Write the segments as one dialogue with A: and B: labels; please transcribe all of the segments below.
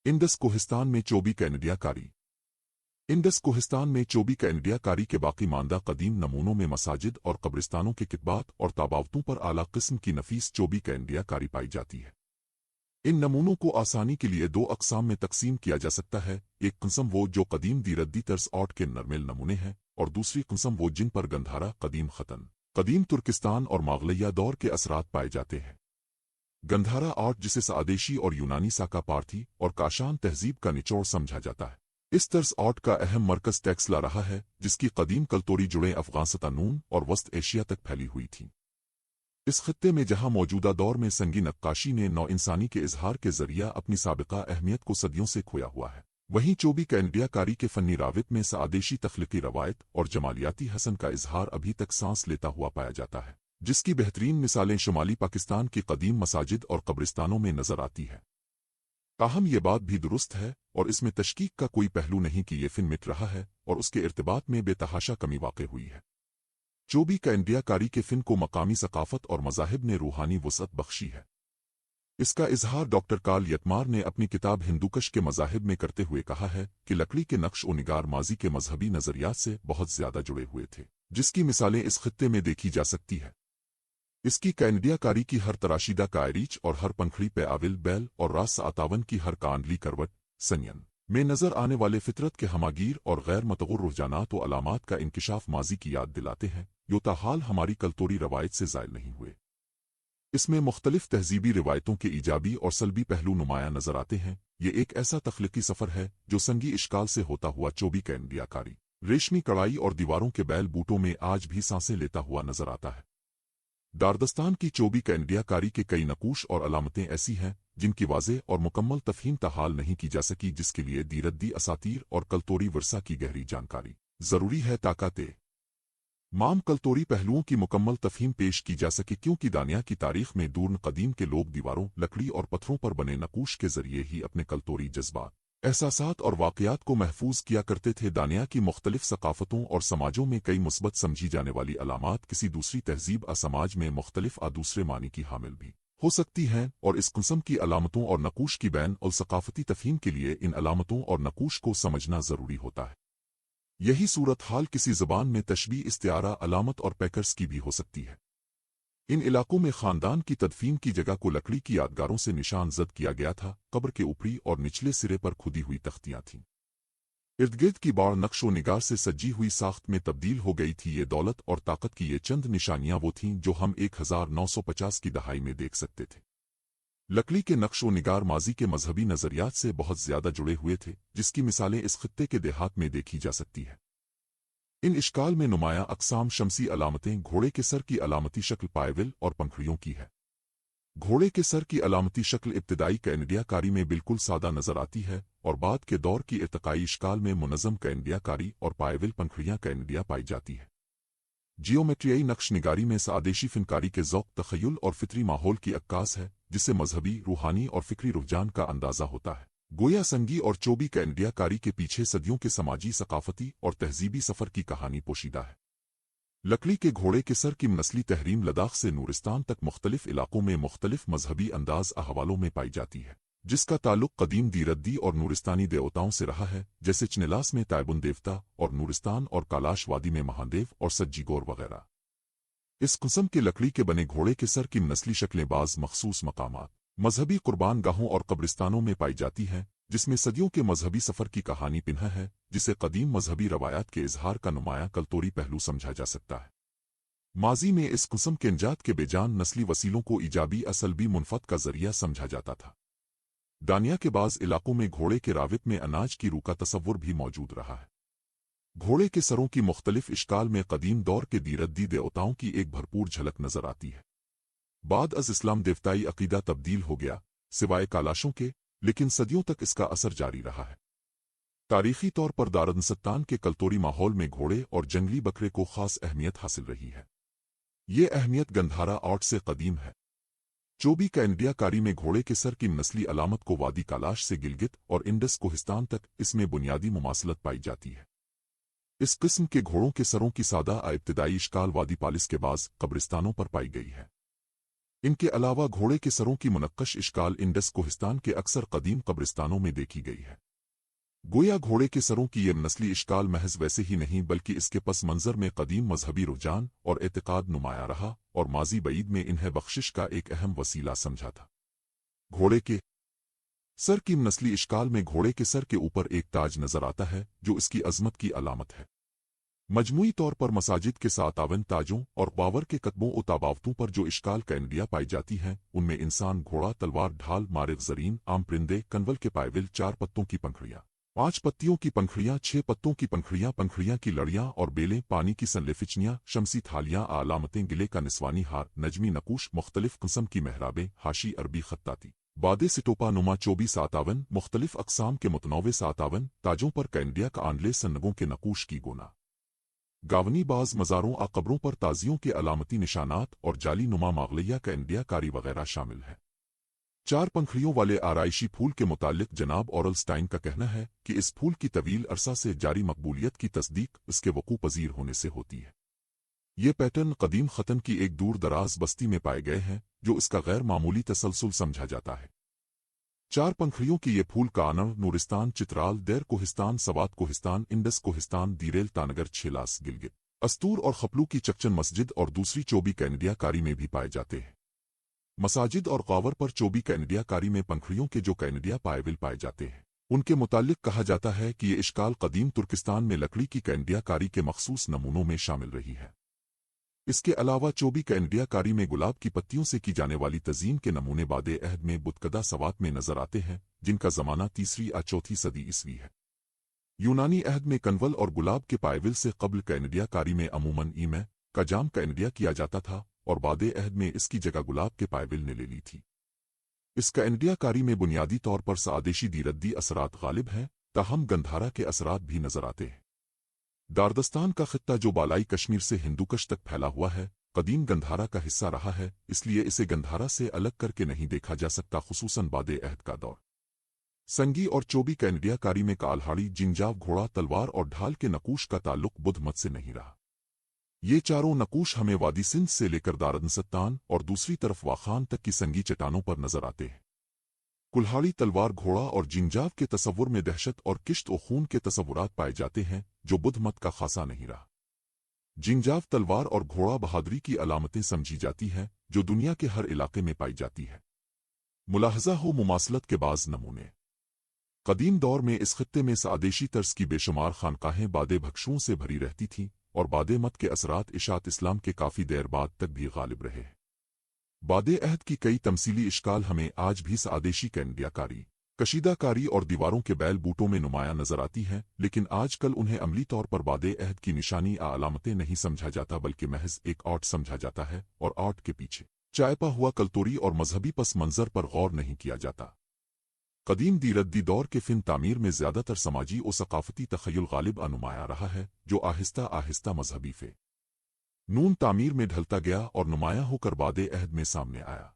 A: Indus Kohistan में चोबी का इंडियाकारी। Indus Kohistan में चोबी का इंडियाकारी के बाकी मानदा कदीम नमूनों में मसाजिद और कब्रिस्तानों के कितबात और ताबावतों पर आला किस्म की नफीस चोबी का इंडियाकारी पाई जाती है। इन नमूनों को आसानी के लिए दो अकसाम में तकसीम किया जा सकता है। एक किस्म वो जो कदीम दीरद्दी तर्स आर्ट के नरमेल नमूने हैं, और दूसरी किस्म वो जिन पर गंधारा, कदीम खतन, कदीम तुर्किस्तान और मागलिया दौर के असरात पाए जाते हैं। गंधारा आर्ट जिसे सादेशी और यूनानी साका पार्थी और काशान तहजीब का निचोड़ समझा जाता है, इस तर्स आर्ट का अहम मरकज टेक्सला रहा है, जिसकी कदीम कलतोरी जुड़े अफगानिस्तान और वस्त एशिया तक फैली हुई थी। इस खत्ते में जहां मौजूदा दौर में संगी नक्काशी ने नौ इंसानी के इजहार के जरिया अपनी साबिका अहमियत को सदियों से खोया हुआ है, वहीं चोबी का इंडियाकारी के फन्नी रावित में सादेशी तख्लीकी रवायत और जमालियाती हसन का इजहार अभी तक सांस लेता हुआ पाया जाता है, जिसकी बेहतरीन मिसालें शुमाली पाकिस्तान की कदीम मसाजिद और कब्रिस्तानों में नजर आती है। ताहम ये बात भी दुरुस्त है और इसमें तशकीक का कोई पहलू नहीं कि ये फिन मिट रहा है और उसके इर्तिबात में बेतहाशा कमी वाक़ हुई है। चोबी का इंडियाकारी के फिन को मकामी सकाफत और मज़ाहिब ने रूहानी वसअत बख्शी है। इसका इजहार डॉक्टर कार्ल यतमार ने अपनी किताब हिंदूकश के मज़ाहिब में करते हुए कहा है कि लकड़ी के नक्श ओ निगार माजी के मजहबी नजरियात से बहुत ज्यादा जुड़े हुए थे, जिसकी मिसालें इस खत्ते में देखी जा सकती है। इसकी कैंडियाकारी की हर तराशीदा कायरीच और हर पंखड़ी पे आविल बैल और रास आतावन की हर कांडली करवट सनियन में नजर आने वाले फितरत के हमागीर और गैर मतगुर रुझानात व अलामात का इंकिशाफ माजी की याद दिलाते हैं, जो ताहाल हमारी कलतोरी रवायत से ज़ायल नहीं हुए। इसमें मुख्तलिफ तहजीबी रिवायतों के ईजाबी और सल्बी पहलू नुमाया नजर आते हैं। ये एक ऐसा तख्लीकी सफर है जो संगी इश्काल से होता हुआ चोबी का इंडियाकारी रेशमी कड़ाई और दीवारों के बैल बूटों में आज भी सांसें लेता हुआ नजर आता है। दारदस्तान की चोबी का इंडियाकारी के कई नकूश और अलामतें ऐसी हैं जिनकी वाज़ेह और मुकम्मल तफहीम ताहाल नहीं की जा सकी, जिसके लिए दीरद्दी असातीर और कलतोरी वर्सा की गहरी जानकारी जरूरी है ताकते माम कलतोरी पहलुओं की मुकम्मल तफहीम पेश की जा सके, क्योंकि दानिया की तारीख में दूरन कदीम के लोग दीवारों, लकड़ी और पत्थरों पर बने नकूश के जरिए ही अपने कलतोरी जज्बात, एहसासात और वाक़यात को महफूज किया करते थे। दानिया की मुख्तलिफ सकाफतों और समाजों में कई मुस्बत समझी जाने वाली अलामात किसी दूसरी तहजीब समाज में मुख्तलिफ दूसरे मानी की हामिल भी हो सकती हैं, और इस किस्म की अलामतों और नकूश की बैन और सकाफती तफहीम के लिए इन अलामतों और नकूश को समझना जरूरी होता है। यही सूरत हाल किसी ज़बान में तशबीह, इस्तिआरा, अलामत और पैकर्स की भी हो सकती है। इन इलाकों में खानदान की तदफीन की जगह को लकड़ी की यादगारों से निशान जद किया गया था। कब्र के ऊपरी और निचले सिरे पर खुदी हुई तख्तियां थीं। इर्दगिर्द की बाड़ नक्शो निगार से सजी हुई साख्त में तब्दील हो गई थी। ये दौलत और ताकत की ये चंद निशानियां वो थीं जो हम 1950 की दहाई में देख सकते थे। लकड़ी के नक्शो निगार माजी के मजहबी नजरियात से बहुत ज्यादा जुड़े हुए थे, जिसकी मिसालें इस खत्ते के देहात में देखी जा सकती है। इन इश्काल में नुमाया अकसाम शमसी अलामतें घोड़े के सर की अलामती शक्ल पायविल और पंखड़ियों की है। घोड़े के सर की अलामती शक्ल इब्तिदाई कैंडियाकारी में बिल्कुल सादा नजर आती है और बाद के दौर की इर्तकाई इश्काल में मुनज़्ज़म कैंडियाकारी और पायविल पंखड़ियां कैंडिया पाई जाती है। जियोमेट्रियाई नक्श निगारी में सादेशी फिनकारी के ज़ौक़, तख़य्युल और फितरी माहौल की अक्कास है, जिससे मजहबी, रूहानी और फिक्री रुझान का अंदाजा होता है। गोया संगी और चोबी का इंडियाकारी के पीछे सदियों के समाजी, सकाफती और तहजीबी सफर की कहानी पोशीदा है। लकड़ी के घोड़े के सर की नस्ली तहरीम लद्दाख से नूरिस्तान तक मुख्तलिफ इलाकों में मुख्तलिफ मजहबी अंदाज अहवालों में पाई जाती है, जिसका ताल्लुक कदीम दीरद्दी और नूरिस्तानी देवताओं से रहा है, जैसे चनेलास में तायबुन देवता और नूरिस्तान और कालाश वादी में महादेव और सज्जीगोर वगैरह। इस किस्म के लकड़ी के बने घोड़े के सर की नस्ली शक्लें बाज मखसूस मकामात, मजहबी कुर्बान गाहों और कब्रिस्तानों में पाई जाती हैं, जिसमें सदियों के मजहबी सफर की कहानी पिन्हा है, जिसे कदीम मजहबी रवायात के इजहार का नुमाया कलतोरी पहलू समझा जा सकता है। माजी में इस किस्म के निजात के बेजान नस्ली वसीलों को ईजाबी असलबी मुनफत का जरिया समझा जाता था। दानिया के बाज इलाकों में घोड़े के रावित में अनाज की रू का तसव्वुर भी मौजूद रहा है। घोड़े के सरों की मुख्तलिफ इश्काल में कदीम दौर के दीरद्दी देवताओं की एक भरपूर झलक नजर आती है। बाद अज इस्लाम देवताई अकीदा तब्दील हो गया, सिवाय कालाशों के, लेकिन सदियों तक इसका असर जारी रहा है। तारीखी तौर पर दारदनसत्तान के कलतोरी माहौल में घोड़े और जंगली बकरे को खास अहमियत हासिल रही है। ये अहमियत गंधारा आर्ट से कदीम है। चोबी का इंडियाकारी में घोड़े के सर की नस्ली अलामत को वादी कालाश से गिलगित और इंडस कोहिस्तान तक इसमें बुनियादी मुमासलत पाई जाती है। इस किस्म के घोड़ों के सरों की सादा इब्तिदाई इश्काल वादी पालिस के बाज कब्रिस्तानों पर पाई गई है। इनके अलावा घोड़े के सरों की मुनक्कश इश्काल इंडस कोहिस्तान के अक्सर कदीम कब्रिस्तानों में देखी गई है। गोया घोड़े के सरों की ये नस्ली इश्काल महज वैसे ही नहीं बल्कि इसके पस मंजर में कदीम मजहबी रुझान और एतकाद नुमाया रहा और माजी बईद में इन्हें बख्शिश का एक अहम वसीला समझा था। घोड़े के सर की नस्ली इश्काल में घोड़े के सर के ऊपर एक ताज नजर आता है जो इसकी अजमत की अलामत है। मजमूई तौर पर मसाजिद के सातावन ताजों और बावर के कतबों और ताबावतों पर जो इश्काल कैंडिया पाई जाती हैं उनमें इंसान, घोड़ा, तलवार, ढाल, मारिग, जरीन, आम परिंदे, कनवल के पायविल, 4 पत्तों की पंखड़ियां, 5 पत्तियों की पंखड़ियां, 6 पत्तों की पंखड़ियां, पंखड़ियां की लड़ियां और बेलें, पानी की सनलेफिचनियां, शमसी थालियां, अलामतें, गिले का निस्वानी हार, नजमी नकूश, मुख्तलिफ किस्म की मेहराबें, हाशी, अरबी खत्ताती, बादे सिटोपा नुमा, 24 सातावन, मुख्तलिफ अकसाम के मुतनौवे सातावन ताजों पर कैंडिया का आंडले सन्नगों के नकूश की गोना, गावनी, बाज मज़ारों आ कब्रों पर ताजियों के अलामती निशानात और जाली नुमा मागलिया का इंडिया कारी वगैरह शामिल है। 4 पंखड़ियों वाले आराइशी फूल के मुतालिक जनाब ऑरलस्टाइन का कहना है कि इस फूल की तवील अरसा से जारी मकबूलियत की तस्दीक इसके वकू पजीर होने से होती है। ये पैटर्न कदीम खतन की एक दूर दराज बस्ती में पाए गए हैं जो इसका गैर मामूली तसलसल समझा जाता है। 4 पंखड़ियों की ये फूल कानव, नूरिस्तान, चित्राल, देर कोहिस्तान, सवात कोहिस्तान, इंडस कोहिस्तान, दीरेल, तानगर, छेलास, गिलगित, अस्तूर और खपलू की चकचन मस्जिद और दूसरी चोबी कैनेडिया कारी में भी पाए जाते हैं। मसाजिद और गावर पर चोबी कैनेडिया कारी में पंखड़ियों के जो कैनेडिया पायविल पाए जाते हैं उनके मुतालिक कहा जाता है कि ये इश्काल कदीम तुर्किस्तान में लकड़ी की कैनेडिया कारी के मखसूस नमूनों में शामिल रही है। इसके अलावा चोबी कैनेडिया कारी में गुलाब की पत्तियों से की जाने वाली तज़ीन के नमूने बादे अहद में बुतकदा सवात में नजर आते हैं जिनका जमाना 3वीं या 4वीं सदी ईस्वी है। यूनानी अहद में कनवल और गुलाब के पायविल से कब्ल कैनेडिया कारी में अमूमन ईमे का जाम कैनेडिया किया जाता था और बादे अहद में इसकी जगह गुलाब के पायविल ने ले ली थी। इस कैनेडिया कारी में बुनियादी तौर पर सादेशी दीरद्दी असरात गालिब हैं, ताहम गंधारा के असरात भी नजर आते हैं। दारदस्तान का खित्ता जो बालाई कश्मीर से हिंदुकश तक फैला हुआ है कदीम गंधारा का हिस्सा रहा है, इसलिए इसे गंधारा से अलग करके नहीं देखा जा सकता, खुसूसन बादे अहद का दौर। संगी और चोबी कैनेडिया कारी में कालहाड़ी, जिंजाव, घोड़ा, तलवार और ढाल के नकूश का ताल्लुक बुद्ध मत से नहीं रहा। ये चारों नकूश हमें वादी सिंध से लेकर दारदसत्तान और दूसरी तरफ वाखान तक की संगी चट्टानों पर नजर आते हैं। कुल्हाड़ी, तलवार, घोड़ा और जिंजाव के तसव्वुर में दहशत और किश्त और खून के तसव्वुरात पाए जाते हैं जो बुद्ध मत का खासा नहीं रहा। जिंजाव, तलवार और घोड़ा बहादुरी की अलामतें समझी जाती हैं जो दुनिया के हर इलाके में पाई जाती है। मुलाहजा हो मुमासलत के बाज नमूने। कदीम दौर में इस खित्ते में सादेशी तर्ज की बेशुमार खानकाहें बादे भक्षुओं से भरी रहती थीं और बादे मत के असरात इशात इस्लाम के काफ़ी देर बाद तक भी गालिब रहे। बादे अहद की कई तमसीली इश्काल हमें आज भी सादेशी कैनेडिया कारी, कशीदाकारी और दीवारों के बैल बूटों में नुमाया नजर आती हैं, लेकिन आजकल उन्हें अमली तौर पर बादे अहद की निशानी या अलामतें नहीं समझा जाता बल्कि महज एक आर्ट समझा जाता है और आर्ट के पीछे चायपा हुआ कल्तोरी और मजहबी पस मंजर पर गौर नहीं किया जाता। कदीम दीरद्दी दौर के फिन तामीर में ज्यादातर समाजी और सकाफती तखय्युल गालिब अनुमाया रहा है जो आहिस्ता आहिस्ता मजहबी फे नून तामीर में ढलता गया और नुमाया होकर बादे अहद में सामने आया।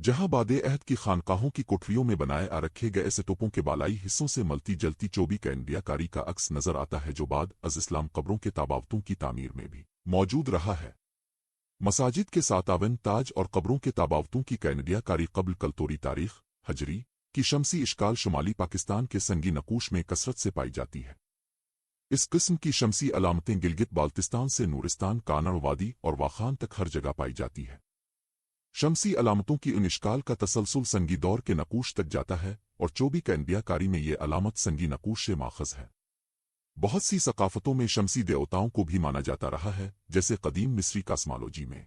A: जहां बादे अहद की खानकाहों की कोठरियों में बनाए आ रखे गए सेटोपों के बालाई हिस्सों से मलती जलती चोबी कैनेडिया कारी का अक्स नजर आता है जो बाद अज इस्लाम कब्रों के ताबावतों की तामीर में भी मौजूद रहा है। मसाजिद के सातावन ताज और कब्रों के ताबावतों की कैनेडिया कारी कब्ल कल्तोरी तारीख हजरी की शमसी इश्काल शुमाली पाकिस्तान के संगी नकूश में कसरत से पाई जाती है। इस किस्म की शमसी अलामतें गिलगित बाल्तिस्तान से नूरिस्तान, कानड़ वादी और वाखान तक हर जगह पाई जाती है। शमसी अलामतों की उन इश्काल का तसलसल संगी दौर के नकूश तक जाता है और चोबी कैनेडिया कारी में ये अलामत संगी नकूश से माखज है। बहुत सी सकाफतों में शमसी देवताओं को भी माना जाता रहा है, जैसे कदीम मिस्री कास्मालोजी में।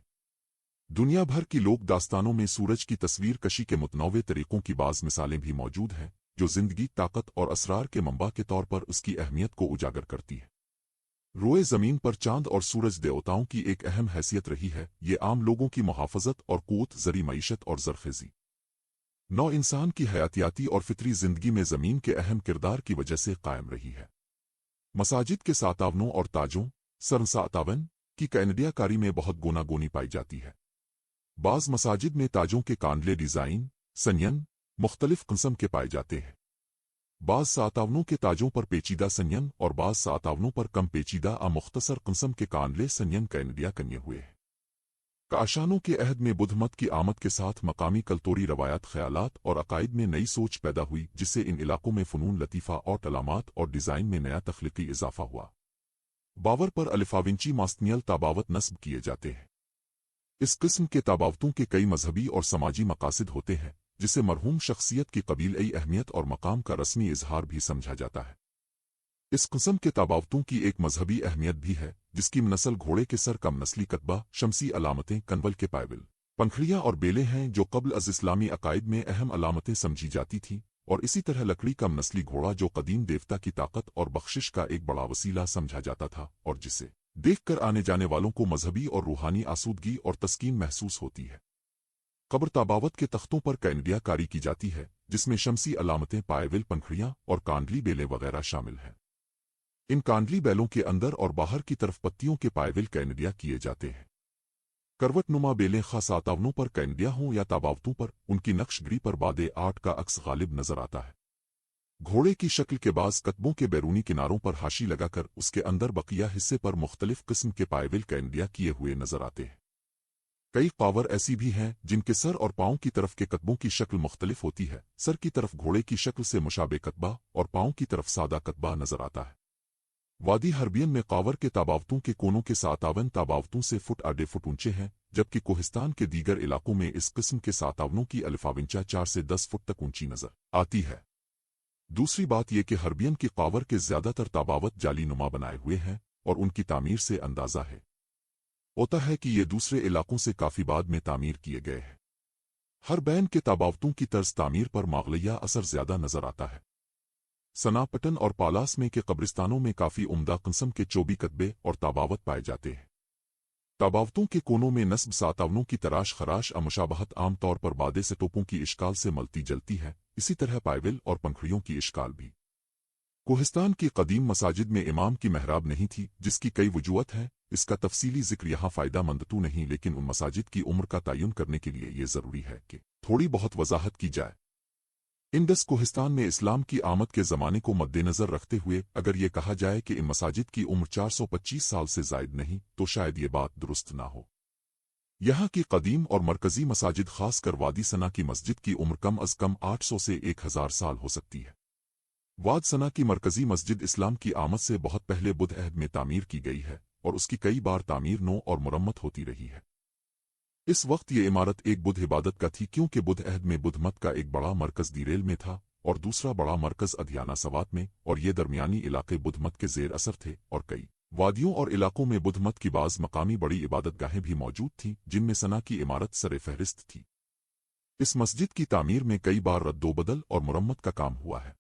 A: दुनिया भर की लोक दास्तानों में सूरज की तस्वीर कशी के मुतनौवे तरीकों की बाज़ मिसालें भी मौजूद हैं जो जिंदगी, ताकत और असरार के मंबा के तौर पर उसकी अहमियत को उजागर करती है। रोए ज़मीन पर चांद और सूरज देवताओं की एक अहम हैसियत रही है। ये आम लोगों की मुहाफ़ज़त और क़ुव्वत ज़री मईशत और ज़रख़ेज़ी नौ इंसान की हयातियाती और फितरी ज़िंदगी में ज़मीन के अहम किरदार की वजह से कायम रही है। मसाजिद के सातावनों और ताजों सरसातावन की कैनेडिया कारी में बहुत गोनागोनी पाई जाती है। बाज़ मसाजिद में ताजों के कांडले डिज़ाइन संयन मुख्तलिफ किस्म के पाए जाते हैं। बाज़ सातावनों के ताजों पर पेचीदा संयन और बाज़ सातावनों पर कम पेचीदा मुख्तसर किस्म के कांडले संयन कैनेडिया कन्ये हुए हैं। काशानों के अहद में बुद्ध मत की आमद के साथ मकामी कल्तोरी रवायात, ख्यालात और अकायद में नई सोच पैदा हुई, जिससे इन इलाकों में फ़नून लतीफ़ा और अलामात और डिज़ाइन में नया तख्लीकी इजाफा हुआ। बावर पर अलिफाविंची मास्तनियल ताबावत नस्ब किए जाते हैं। इस किस्म के ताबावतों के कई मजहबी और समाजी मकासद होते हैं, जिसे मरहूम शख्सियत की कबीलई अहमियत और मकाम का रस्मी इजहार भी समझा जाता है। इस किस्म के ताबावतों की एक मजहबी अहमियत भी है, जिसकी नस्ल घोड़े के सर कम नस्ली कतबा, शमसी अलामतें, कनवल के पायविल, पंखड़ियाँ और बेलें हैं, जो कब्ल अज इस्लामी अकायद में अहम अलामतें समझी जाती थीं, और इसी तरह लकड़ी कम नस्ली घोड़ा, जो कदीम देवता की ताकत और बख्शिश का एक बड़ा वसीला समझा जाता था, और जिसे देखकर आने जाने वालों को मजहबी और रूहानी आसूदगी और तस्कीन महसूस होती है। कब्र ताबावत के तख्तों पर कैनडिया कारी की जाती है, जिसमें शमसी अलामतें, पायविल, पंखड़ियाँ और कांडली बेलें वगैरह शामिल हैं। इन कांडली बैलों के अंदर और बाहर की तरफ पत्तियों के पायविल कैनडिया किए जाते हैं। करवट नुमा बेलें खास आतावनों पर कैनडिया हों या ताबावतों पर, उनकी नक्शगरी पर बादे आर्ट का अक्स गालिब नजर आता है। घोड़े की शक्ल के बाज कतबों के बैरूनी किनारों पर हाशी लगाकर उसके अंदर बकिया हिस्से पर मुख्तलिफ किस्म के पायविल कैनडिया किए हुए नजर आते हैं। कई कावर ऐसी भी हैं जिनके सर और पाँव की तरफ के कतबों की शक्ल मुख्तलिफ होती है। सर की तरफ घोड़े की शक्ल से मुशाबे कतबा और पाँव की तरफ सादा कतबा नजर आता है। वादी हर्बियन में कावर के ताबावतों के कोनों के 57 ताबावतों से फुट 8 फुट ऊंचे हैं, जबकि कोहिस्तान के दीगर इलाकों में इस किस्म के सातावनों की अलिफाविंचा 4 से 10 फुट तक ऊंची नजर आती है। दूसरी बात यह कि हर्बियन की कावर के ज्यादातर ताबावत जाली नुमा बनाए हुए हैं, और उनकी तामीर से अंदाजा है होता है कि ये दूसरे इलाकों से काफी बाद में तामीर किए गए हैं। हर बैन के ताबावतों की तर्ज तामीर पर मागलिया असर ज्यादा नजर आता है। सनापटन और पालास में के कब्रिस्तानों में काफी उम्दा किस्म के चोबी कतबे और ताबावत पाए जाते हैं। ताबावतों के कोनों में नस्ब सातावनों की तराश खराश मुशाबहत आम तौर पर बादे से टोपों की इश्काल से मलती जलती है, इसी तरह पायविल और पंखड़ियों की इश्काल भी। कोहिस्तान की कदीम मसाजिद में इमाम की महराब नहीं थी, जिसकी कई वजूहत हैं। इसका तफसीली जिक्र यहाँ फ़ायदा मंद तो नहीं, लेकिन उन मसाजिद की उम्र का तयन करने के लिए ये ज़रूरी है कि थोड़ी बहुत वजाहत की जाए। इंडस कोहिस्तान में इस्लाम की आमद के ज़माने को मद्देनज़र रखते हुए अगर ये कहा जाए कि इन मसाजिद की उम्र 425 साल से ज़ायद नहीं, तो शायद ये बात दुरुस्त ना हो। यहाँ की कदीम और मरकज़ी मसाजिद, खासकर वादी सना की मस्जिद की उम्र कम अज़ कम 800 से 1000 साल हो सकती है। वाद सना की मरकज़ी मस्जिद इस्लाम की आमद से बहुत पहले बुद्ध अहद में तामीर की गई है, और उसकी कई बार तामीर नो और मुरम्मत होती रही है। इस वक्त ये इमारत एक बुद्ध इबादत का थी, क्योंकि बुद्ध अहद में बुद्ध मत का एक बड़ा मरकज़ दीरेल में था और दूसरा बड़ा मरकज़ अदियाना सवात में, और ये दरमियानी इलाके बुद्ध मत के ज़ेर असर थे। और कई वादियों और इलाकों में बुद्ध मत की बाज़ मकामी बड़ी इबादतगाहें भी मौजूद थीं, जिनमें सना की इमारत सरे फहरिस्त थी। इस मस्जिद की तामीर में कई बार रद्दोबदल और मुरम्मत का काम हुआ है।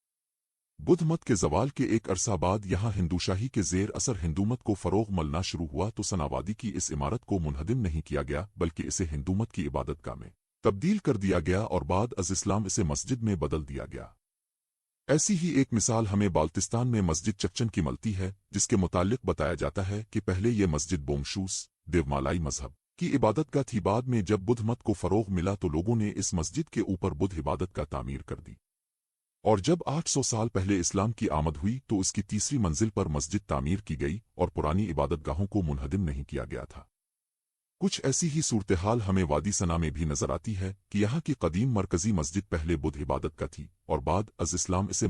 A: बुद्ध मत के जवाल के एक अरसा बाद यहाँ हिंदूशाही के ज़ेर असर हिंदूमत को फ़रोग़ मिलना शुरू हुआ, तो सनावादी की इस इमारत को मुनहदिम नहीं किया गया, बल्कि इसे हिंदूमत की इबादतगाह में तब्दील कर दिया गया और बाद अज़ इस्लाम इसे मस्जिद में बदल दिया गया। ऐसी ही एक मिसाल हमें बाल्टिस्तान में मस्जिद चच्चन की मिलती है, जिसके मुताल्लिक बताया जाता है कि पहले ये मस्जिद बोंगशूस देवमालाई मजहब की इबादतगाह थी। बाद में जब बुद्ध मत को फ़रोग़ मिला तो लोगों ने इस मस्जिद के ऊपर बुद्ध इबादत का तामीर कर दी, और जब 800 साल पहले इस्लाम की आमद हुई तो इसकी तीसरी मंजिल पर मस्जिद तामीर की गई और पुरानी इबादतगाहों को मुनहदिम नहीं किया गया था। कुछ ऐसी ही सूरत हाल हमें वादी सना में भी नजर आती है कि यहाँ की कदीम मरकज़ी मस्जिद पहले बुद्ध इबादत का थी और बाद अज़ इस्लाम इसे